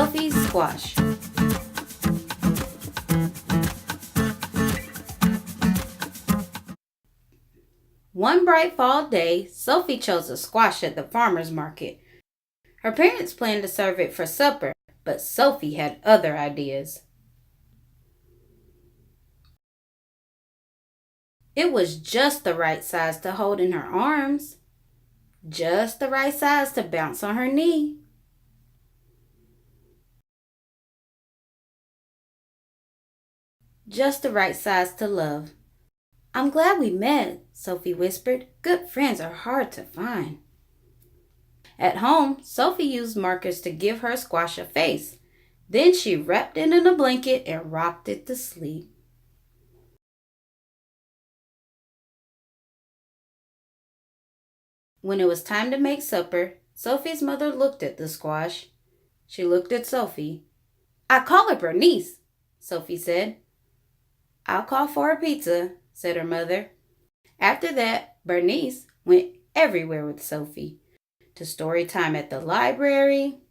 Sophie's squash. One bright fall day, Sophie chose a squash at the farmer's market. Her parents planned to serve it for supper, but Sophie had other ideas. It was just the right size to hold in her arms, just the right size to bounce on her knee. Just the right size to love. "I'm glad we met," Sophie whispered. "Good friends are hard to find." At home, Sophie used markers to give her squash a face. Then she wrapped it in a blanket and rocked it to sleep. When it was time to make supper, Sophie's mother looked at the squash. She looked at Sophie. "I call her Bernice," Sophie said. "I'll call for a pizza," said her mother. After that, Bernice went everywhere with Sophie. To story time at the library,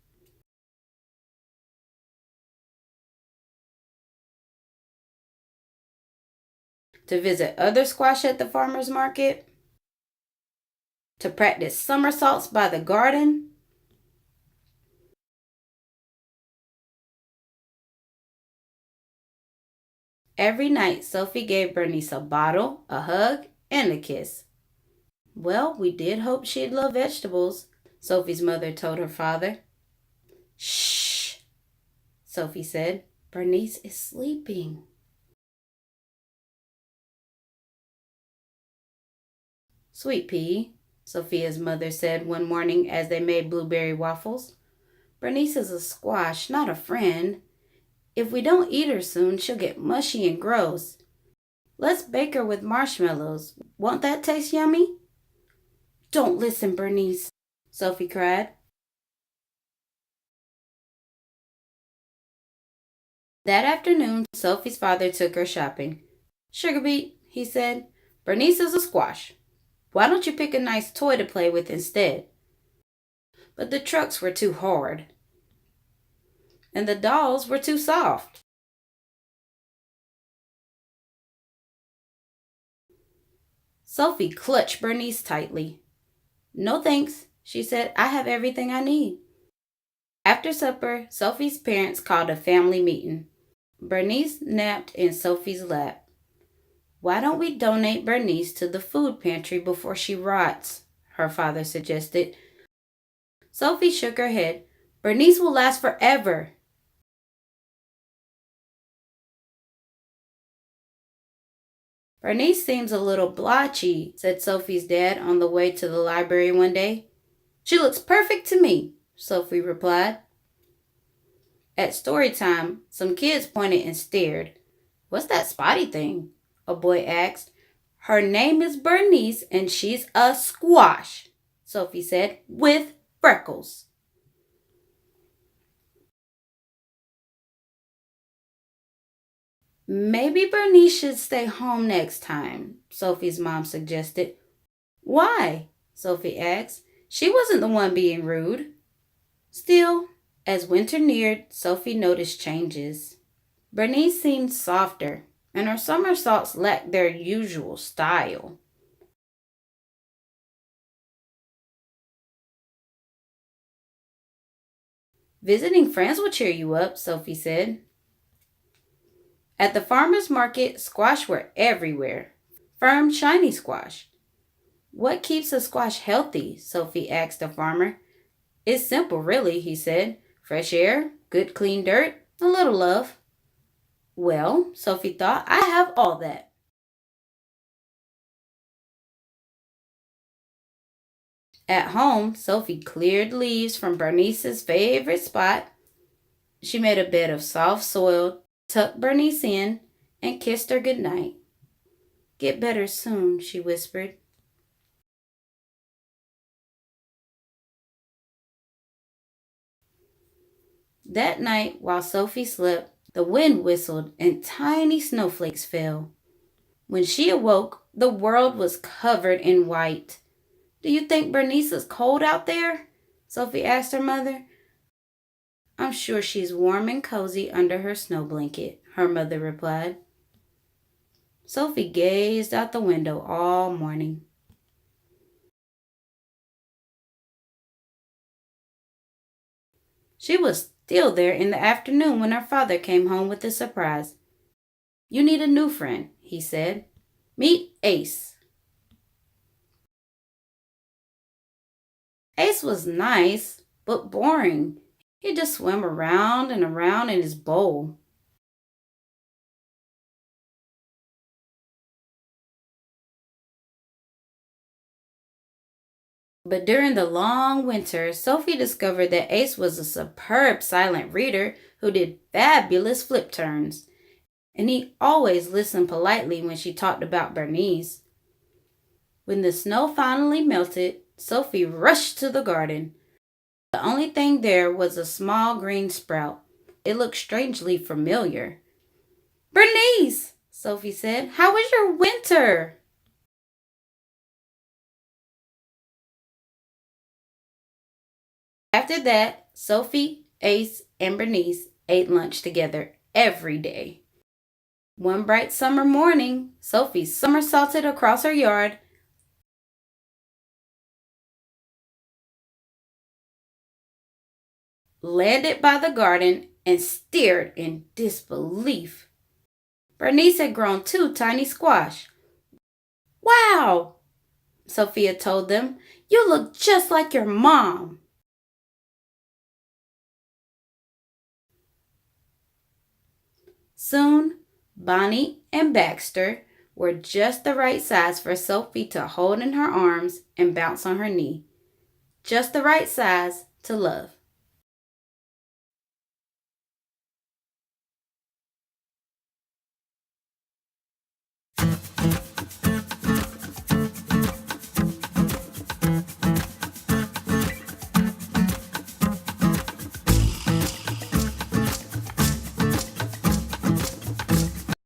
to visit other squash at the farmer's market, to practice somersaults by the garden. Every night, Sophie gave Bernice a bottle, a hug, and a kiss. "Well, we did hope she'd love vegetables," Sophie's mother told her father. "Shh," Sophie said. "Bernice is sleeping." "Sweet pea," Sophia's mother said one morning as they made blueberry waffles. "Bernice is a squash, not a friend. If we don't eat her soon, she'll get mushy and gross. Let's bake her with marshmallows. Won't that taste yummy?" "Don't listen, Bernice," Sophie cried. That afternoon, Sophie's father took her shopping. "Sugar beet," he said, "Bernice is a squash. Why don't you pick a nice toy to play with instead?" But the trucks were too hard, and the dolls were too soft. Sophie clutched Bernice tightly. "No thanks," she said. "I have everything I need." After supper, Sophie's parents called a family meeting. Bernice napped in Sophie's lap. "Why don't we donate Bernice to the food pantry before she rots?" her father suggested. Sophie shook her head. "Bernice will last forever." "Bernice seems a little blotchy," said Sophie's dad on the way to the library one day. "She looks perfect to me," Sophie replied. At story time, some kids pointed and stared. "What's that spotty thing?" a boy asked. "Her name is Bernice, and she's a squash," Sophie said, "with freckles." "Maybe Bernice should stay home next time," Sophie's mom suggested. "Why?" Sophie asked. "She wasn't the one being rude." Still, as winter neared, Sophie noticed changes. Bernice seemed softer, and her somersaults lacked their usual style. "Visiting friends will cheer you up," Sophie said. At the farmer's market, squash were everywhere. Firm, shiny squash. "What keeps a squash healthy?" Sophie asked the farmer. "It's simple, really," he said. "Fresh air, good clean dirt, a little love." Well, Sophie thought, I have all that. At home, Sophie cleared leaves from Bernice's favorite spot. She made a bed of soft soil, tucked Bernice in, and kissed her good night. "Get better soon," she whispered. That night, while Sophie slept, the wind whistled and tiny snowflakes fell. When she awoke, the world was covered in white. "Do you think Bernice is cold out there?" Sophie asked her mother. I'm sure she's warm and cozy under her snow blanket, her mother replied. Sophie gazed out the window all morning. She was still there in the afternoon when her father came home with a surprise. You need a new friend, he said. Meet Ace. Ace was nice, but boring. He just swam around and around in his bowl. But during the long winter, Sophie discovered that Ace was a superb silent reader who did fabulous flip turns. And he always listened politely when she talked about Bernice. When the snow finally melted, Sophie rushed to the garden. The only thing there was a small green sprout. It looked strangely familiar. Bernice, Sophie said, how was your winter? After that, Sophie, Ace, and Bernice ate lunch together every day. One bright summer morning, Sophie somersaulted across her yard, landed by the garden, and stared in disbelief. Bernice had grown 2 tiny squash. Wow, Sophia told them. You look just like your mom. Soon, Bonnie and Baxter were just the right size for Sophie to hold in her arms and bounce on her knee. Just the right size to love.